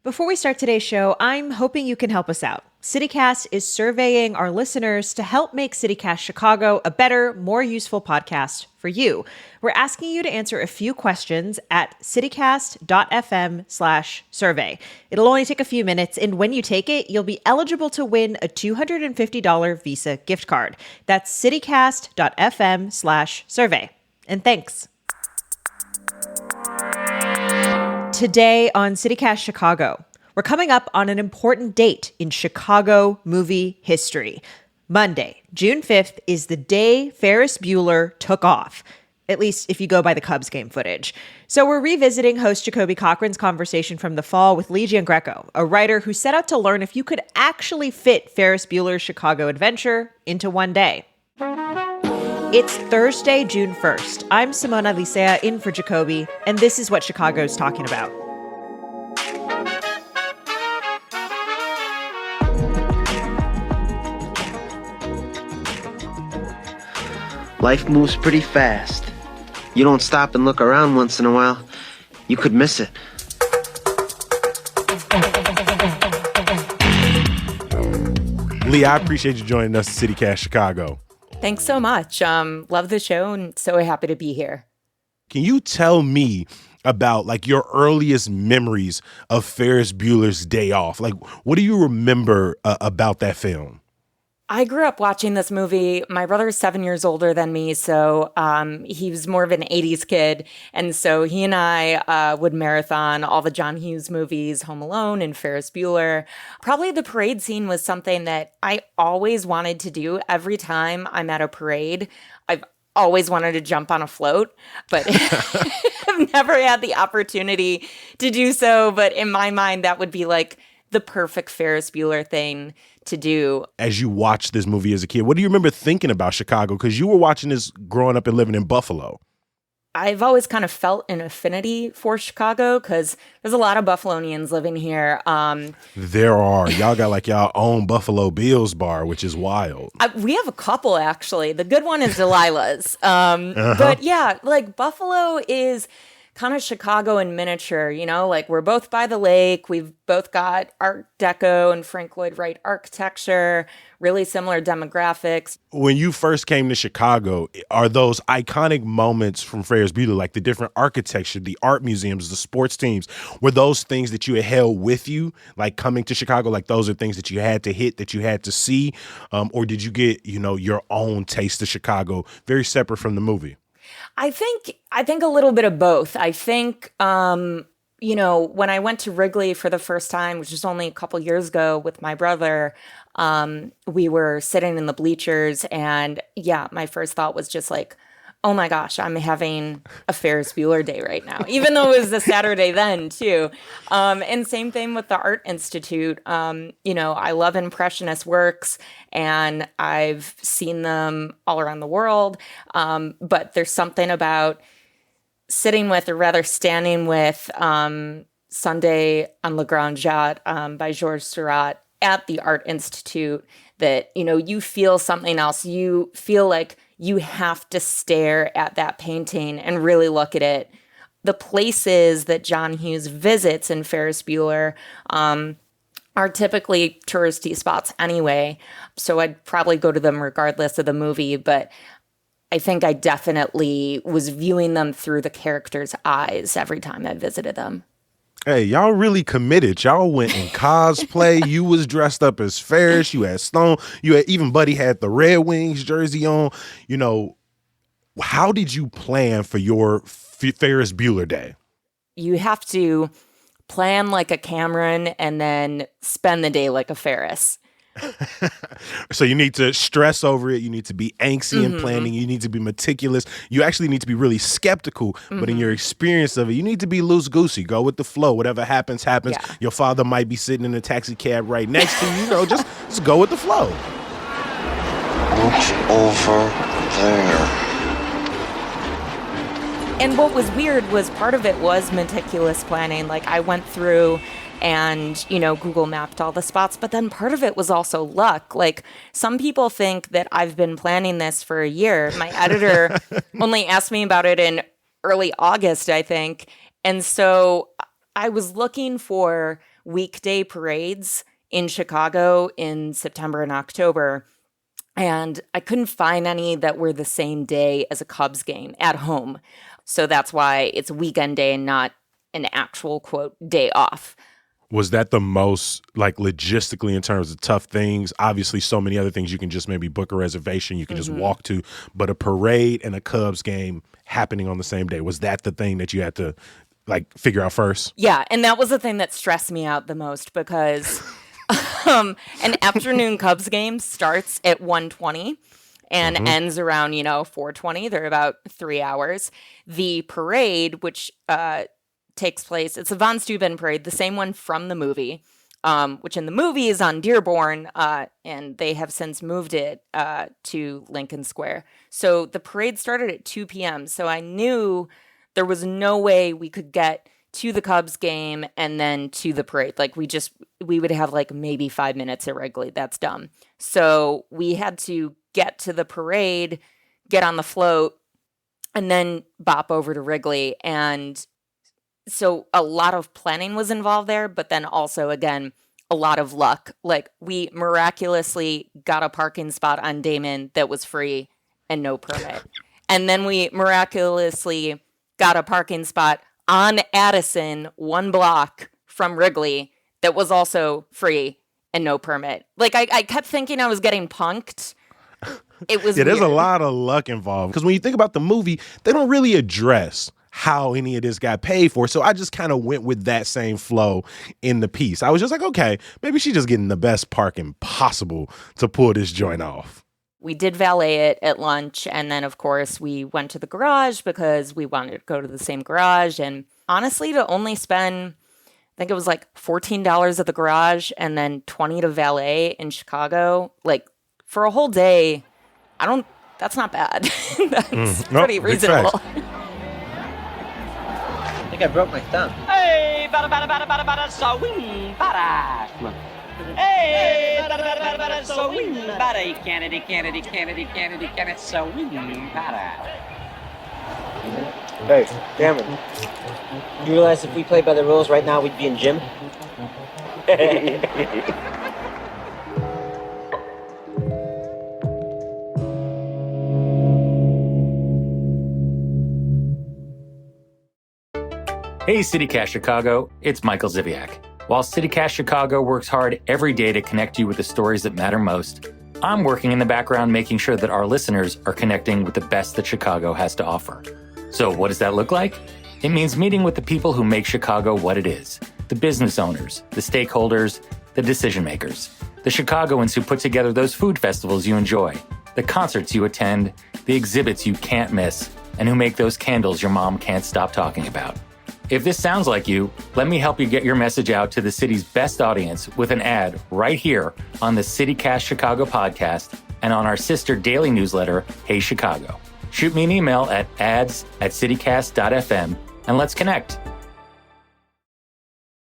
Before we start today's show, I'm hoping you can help us out. CityCast is surveying our listeners to help make CityCast Chicago a better, more useful podcast for you. We're asking you to answer a few questions at citycast.fm/survey. It'll only take a few minutes, and when you take it, you'll be eligible to win a $250 Visa gift card. That's citycast.fm/survey. And thanks. Today on CityCast Chicago, we're coming up on an important date in Chicago movie history. Monday, June 5th, is the day Ferris Bueller took off, at least if you go by the Cubs game footage. So we're revisiting host Jacoby Cochran's conversation from the fall with Lee Giangreco, a writer who set out to learn if you could actually fit Ferris Bueller's Chicago adventure into one day. It's Thursday, June 1st. I'm Simona Licea in for Jacoby, and this is what Chicago's talking about. Life moves pretty fast. You don't stop and look around once in a while, you could miss it. Lee, I appreciate you joining us at CityCast Chicago. Thanks so much. Love the show and so happy to be here. Can you tell me about your earliest memories of Ferris Bueller's Day Off? What do you remember about that film? I grew up watching this movie. My brother is 7 years older than me, so he was more of an 80s kid. And so he and I would marathon all the John Hughes movies, Home Alone and Ferris Bueller. Probably the parade scene was something that I always wanted to do every time I'm at a parade. I've always wanted to jump on a float, but I've never had the opportunity to do so. But in my mind, that would be the perfect Ferris Bueller thing to do. As you watched this movie as a kid, what do you remember thinking about Chicago? Because you were watching this growing up and living in Buffalo. I've always kind of felt an affinity for Chicago because there's a lot of Buffalonians living here. There are. Y'all got y'all own Buffalo Bills bar, which is wild. We have a couple, actually. The good one is Delilah's. But yeah, Buffalo is kind of Chicago in miniature, we're both by the lake. We've both got Art Deco and Frank Lloyd Wright architecture, really similar demographics. When you first came to Chicago, are those iconic moments from Ferris Bueller, the different architecture, the art museums, the sports teams, were those things that you had held with you, coming to Chicago, those are things that you had to hit, that you had to see? Or did you get, your own taste of Chicago very separate from the movie? I think a little bit of both. I think, when I went to Wrigley for the first time, which was only a couple years ago with my brother, we were sitting in the bleachers and my first thought was just oh my gosh, I'm having a Ferris Bueller day right now, even though it was a Saturday then too. And same thing with the Art Institute. I love Impressionist works and I've seen them all around the world. But there's something about sitting with, or rather standing with, Sunday on Le Grand Jatte by Georges Seurat at the Art Institute that, you feel something else. You feel like you have to stare at that painting and really look at it. The places that John Hughes visits in Ferris Bueller are typically touristy spots anyway, so I'd probably go to them regardless of the movie, but I think I definitely was viewing them through the characters' eyes every time I visited them. Hey, y'all really committed. Y'all went in cosplay. You was dressed up as Ferris. You had Stone. Even Buddy had the Red Wings jersey on. How did you plan for your Ferris Bueller day? You have to plan like a Cameron and then spend the day like a Ferris. So you need to stress over it. You need to be angsty in planning. You need to be meticulous. You actually need to be really skeptical. But in your experience of it, you need to be loose-goosey. Go with the flow. Whatever happens, happens. Yeah. Your father might be sitting in a taxi cab right next to you. Just go with the flow. Look over there. And what was weird was part of it was meticulous planning. I went through and, Google mapped all the spots. But then part of it was also luck. Some people think that I've been planning this for a year. My editor only asked me about it in early August, I think. And so I was looking for weekday parades in Chicago in September and October. And I couldn't find any that were the same day as a Cubs game at home. So that's why it's a weekend day and not an actual, quote, day off. Was that the most, like, logistically in terms of tough things? Obviously, so many other things you can just maybe book a reservation, you can just walk to, but a parade and a Cubs game happening on the same day, was that the thing that you had to, like, figure out first? Yeah, and that was the thing that stressed me out the most because an afternoon Cubs game starts at 1:20 and ends around, 4:20. They're about 3 hours. The parade, which takes place, it's a Von Steuben parade, the same one from the movie, which in the movie is on Dearborn, and they have since moved it to Lincoln Square. So the parade started at 2 p.m., so I knew there was no way we could get to the Cubs game and then to the parade. Like, we would have like maybe 5 minutes at Wrigley. That's dumb. So we had to get to the parade, get on the float, and then bop over to Wrigley. And so a lot of planning was involved there, but then also, again, a lot of luck. Like, we miraculously got a parking spot on Damon that was free and no permit. And then we miraculously got a parking spot on Addison, 1 block from Wrigley, that was also free and no permit. Like, I kept thinking I was getting punked. It was there's a weird. lot of luck involved. Because when you think about the movie, they don't really address how any of this got paid for. So I just kind of went with that same flow in the piece. I was just like, okay, maybe she's just getting the best parking possible to pull this joint off. We did valet it at lunch, and then, of course, we went to the garage because we wanted to go to the same garage. And honestly, to only spend, I think it was like $14 at the garage and then $20 to valet in Chicago, like, for a whole day, that's not bad. That's pretty reasonable. I think I broke my thumb. Hey, bada bada bada bada bada, so wing bada. Come on. Hey, bada bada bada bada, so wing bada. Kennedy, so wing bada. Hey, Cameron. You realize if we played by the rules right now, we'd be in gym? Hey, CityCast Chicago, it's Michael Ziviak. While CityCast Chicago works hard every day to connect you with the stories that matter most, I'm working in the background making sure that our listeners are connecting with the best that Chicago has to offer. So what does that look like? It means meeting with the people who make Chicago what it is. The business owners, the stakeholders, the decision makers. The Chicagoans who put together those food festivals you enjoy, the concerts you attend, the exhibits you can't miss, and who make those candles your mom can't stop talking about. If this sounds like you, let me help you get your message out to the city's best audience with an ad right here on the CityCast Chicago podcast and on our sister daily newsletter, Hey Chicago. Shoot me an email at ads@citycast.fm and let's connect.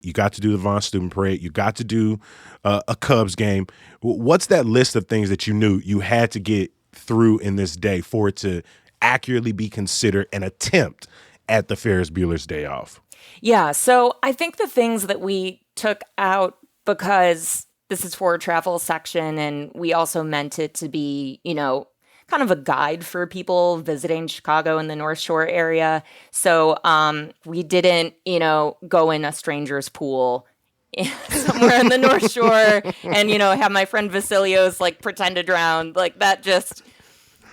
You got to do the Von Steuben parade. You got to do a Cubs game. What's that list of things that you knew you had to get through in this day for it to accurately be considered an attempt at the Ferris Bueller's Day Off? Yeah, so I think the things that we took out, because this is for a travel section and we also meant it to be, kind of a guide for people visiting Chicago and the North Shore area. So we didn't, go in a stranger's pool somewhere in the North Shore and, have my friend Vasilios pretend to drown. That just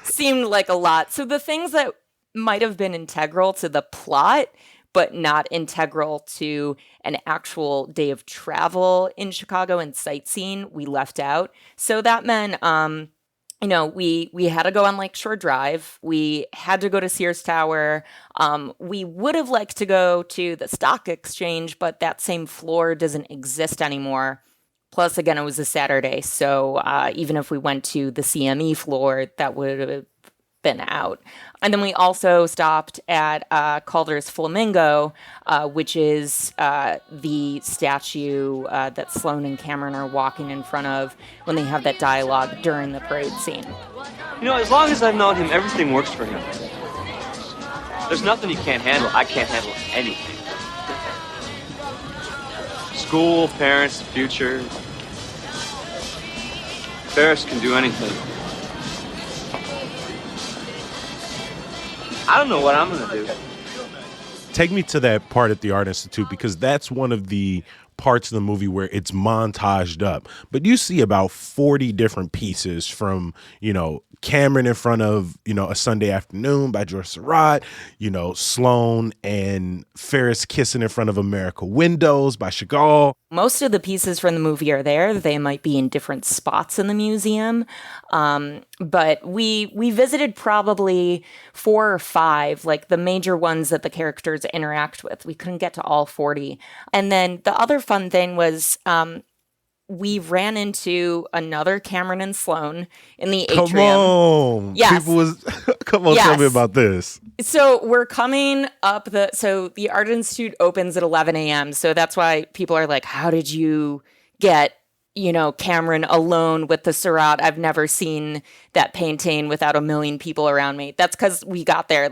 seemed like a lot. So the things that might have been integral to the plot, but not integral to an actual day of travel in Chicago and sightseeing, we left out. So that meant, we had to go on Lakeshore Drive. We had to go to Sears Tower. We would have liked to go to the Stock Exchange, but that same floor doesn't exist anymore. Plus, again, it was a Saturday. So even if we went to the CME floor, that would have been out. And then we also stopped at Calder's Flamingo, which is the statue that Sloan and Cameron are walking in front of when they have that dialogue during the parade scene. As long as I've known him, everything works for him. There's nothing he can't handle. I can't handle anything. school, parents, future. Ferris can do anything. I don't know what I'm gonna do. Take me to that part at the Art Institute, because that's one of the parts of the movie where it's montaged up. But you see about 40 different pieces from, Cameron in front of, A Sunday Afternoon by George Seurat, Sloane and Ferris kissing in front of America Windows by Chagall. Most of the pieces from the movie are there. They might be in different spots in the museum. But we visited probably 4 or 5, like the major ones that the characters interact with. We couldn't get to all 40. And then the other fun thing was we ran into another Cameron and Sloane in the atrium. Come on. Yes. Come on, Tell me about this. So we're coming up so the Art Institute opens at 11 a.m. So that's why people are like, how did you get, Cameron alone with the Seurat? I've never seen that painting without a million people around me. That's because we got there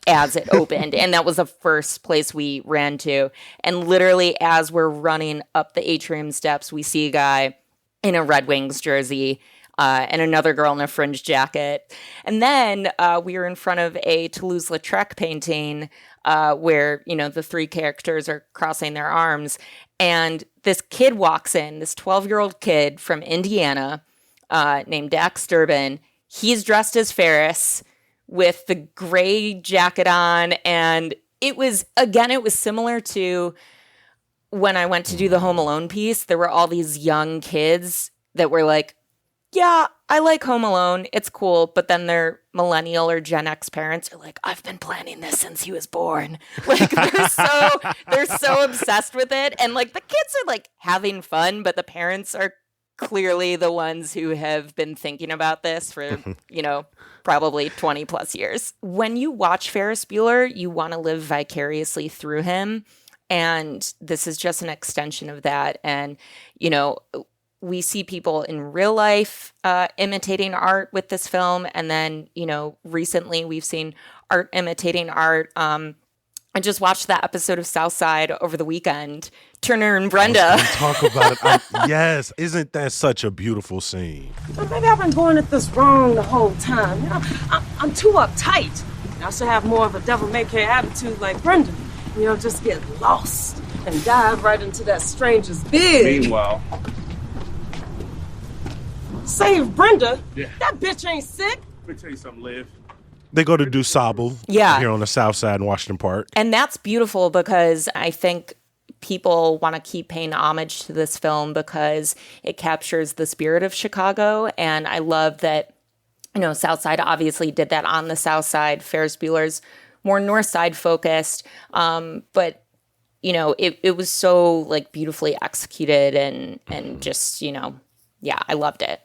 as it opened. And that was the first place we ran to. And literally as we're running up the atrium steps, we see a guy in a Red Wings jersey and another girl in a fringe jacket. And then we were in front of a Toulouse-Lautrec painting where, the 3 characters are crossing their arms. And this kid walks in, this 12-year-old kid from Indiana named Dax Durbin. He's dressed as Ferris with the gray jacket on. And it was similar to when I went to do the Home Alone piece. There were all these young kids that were like, yeah, I like Home Alone. It's cool. But then their millennial or Gen X parents are like, I've been planning this since he was born. They're so obsessed with it. And the kids are having fun, but the parents are clearly the ones who have been thinking about this for, probably 20 plus years. When you watch Ferris Bueller, you want to live vicariously through him. And this is just an extension of that. And, we see people in real life imitating art with this film. And then, recently we've seen art imitating art. I just watched that episode of South Side over the weekend. Turner and Brenda. Talk about it. Yes. Isn't that such a beautiful scene? But maybe I've been going at this wrong the whole time. I'm too uptight. I should have more of a devil-may-care attitude like Brenda. Just get lost and dive right into that stranger's bid. Meanwhile, save Brenda? Yeah. That bitch ain't sick. let me tell you something, Liv. They go to do Sable here on the south side in Washington Park. And that's beautiful because I think people want to keep paying homage to this film because it captures the spirit of Chicago. And I love that, South Side obviously did that on the South Side. Ferris Bueller's more North Side focused. But, it was so beautifully executed and just, I loved it.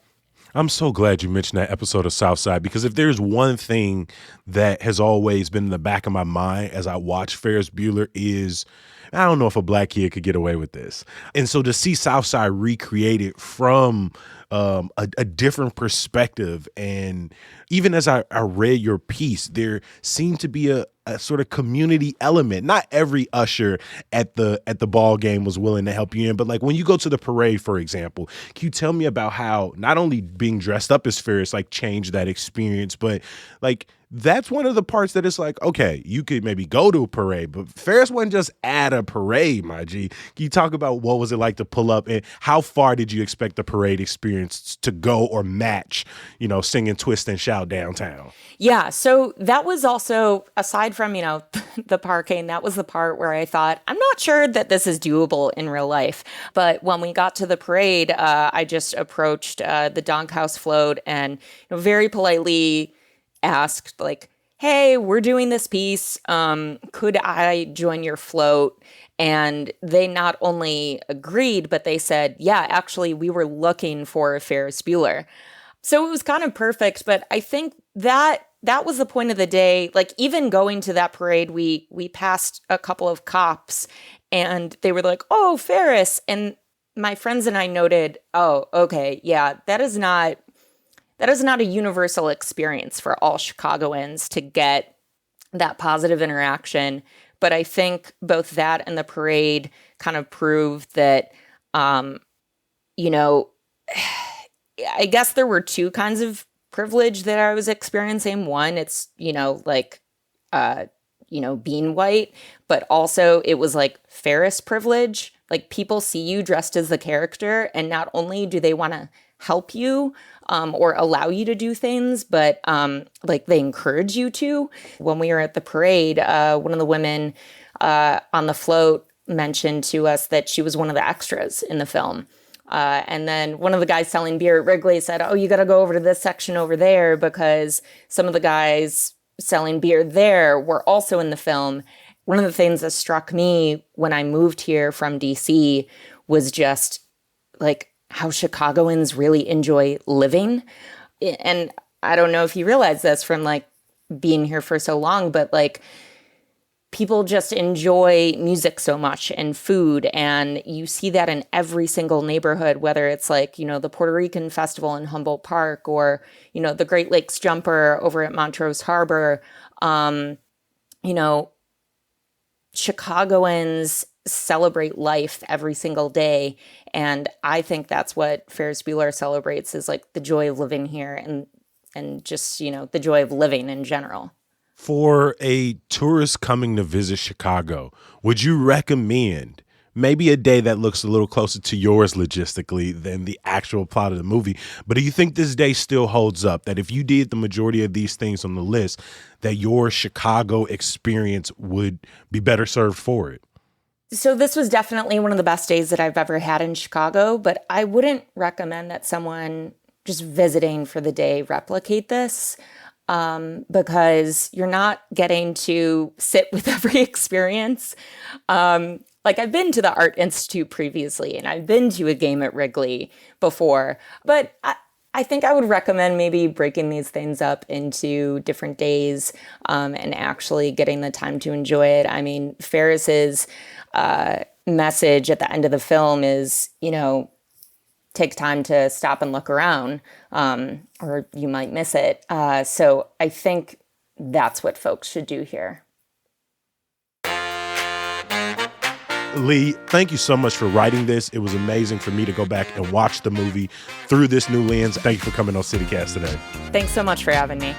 I'm so glad you mentioned that episode of South Side, because if there's one thing that has always been in the back of my mind as I watch Ferris Bueller is, I don't know if a black kid could get away with this. And so to see South Side recreated from a different perspective, and even as I read your piece, there seemed to be a sort of community element. Not every usher at the ball game was willing to help you in, but when you go to the parade, for example, can you tell me about how not only being dressed up as Ferris changed that experience, but that's one of the parts that it's okay, you could maybe go to a parade, but Ferris wasn't just at a parade, my G. Can you talk about what was it like to pull up, and how far did you expect the parade experience to go or match, singing Twist and Shout downtown? Yeah, so that was also, aside from, the parking, that was the part where I thought, I'm not sure that this is doable in real life. But when we got to the parade, I just approached the Donkhouse float and very politely asked hey, we're doing this piece. Could I join your float? And they not only agreed, but they said, yeah, actually, we were looking for a Ferris Bueller. So it was kind of perfect. But I think that was the point of the day. Even going to that parade, we passed a couple of cops and they were like, oh, Ferris. And my friends and I noted, oh, okay, yeah, that is not a universal experience for all Chicagoans to get that positive interaction. But I think both that and the parade kind of prove that, you know, I guess there were two kinds of privilege that I was experiencing. One, it's, being white, but also it was like Ferris privilege. Like, people see you dressed as the character, and not only do they want to help you or allow you to do things, but they encourage you to. When we were at the parade, one of the women on the float mentioned to us that she was one of the extras in the film. And then one of the guys selling beer at Wrigley said, "Oh, you got to go over to this section over there," because some of the guys selling beer there were also in the film. One of the things that struck me when I moved here from DC was just like how Chicagoans really enjoy living. And I don't know if you realize this from like being here for so long, but like people just enjoy music so much and food. And you see that in every single neighborhood, whether it's like, the Puerto Rican Festival in Humboldt Park or, the Great Lakes Jumper over at Montrose Harbor. Chicagoans celebrate life every single day. And I think that's what Ferris Bueller celebrates, is like the joy of living here and just, the joy of living in general. For a tourist coming to visit Chicago, would you recommend maybe a day that looks a little closer to yours logistically than the actual plot of the movie? But do you think this day still holds up, that if you did the majority of these things on the list, that your Chicago experience would be better served for it? So this was definitely one of the best days that I've ever had in Chicago, but I wouldn't recommend that someone just visiting for the day replicate this. Because you're not getting to sit with every experience. I've been to the Art Institute previously, and I've been to a game at Wrigley before, but I think I would recommend maybe breaking these things up into different days and actually getting the time to enjoy it. I mean, Ferris's message at the end of the film is, take time to stop and look around, or you might miss it. So I think that's what folks should do here. Lee, thank you so much for writing this. It was amazing for me to go back and watch the movie through this new lens. Thank you for coming on CityCast today. Thanks so much for having me.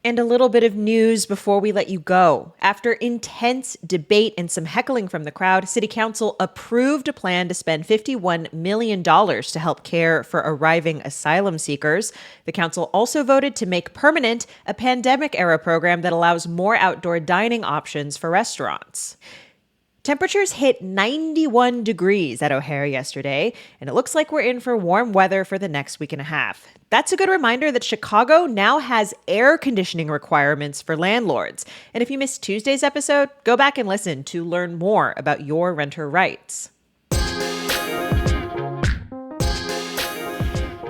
And a little bit of news before we let you go. After intense debate and some heckling from the crowd, City Council approved a plan to spend $51 million to help care for arriving asylum seekers. The council also voted to make permanent a pandemic-era program that allows more outdoor dining options for restaurants. Temperatures hit 91 degrees at O'Hare yesterday, and it looks like we're in for warm weather for the next week and a half. That's a good reminder that Chicago now has air conditioning requirements for landlords. And if you missed Tuesday's episode, go back and listen to learn more about your renter rights.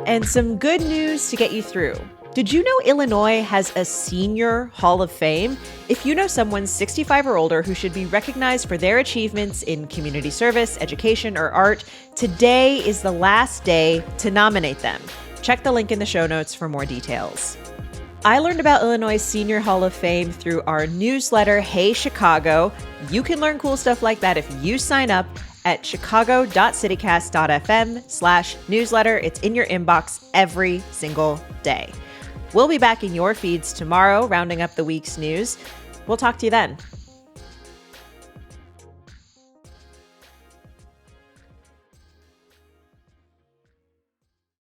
And some good news to get you through. Did you know Illinois has a senior Hall of Fame? If you know someone 65 or older who should be recognized for their achievements in community service, education, or art, today is the last day to nominate them. Check the link in the show notes for more details. I learned about Illinois' Senior Hall of Fame through our newsletter, Hey Chicago. You can learn cool stuff like that if you sign up at chicago.citycast.fm/newsletter. It's in your inbox every single day. We'll be back in your feeds tomorrow, rounding up the week's news. We'll talk to you then.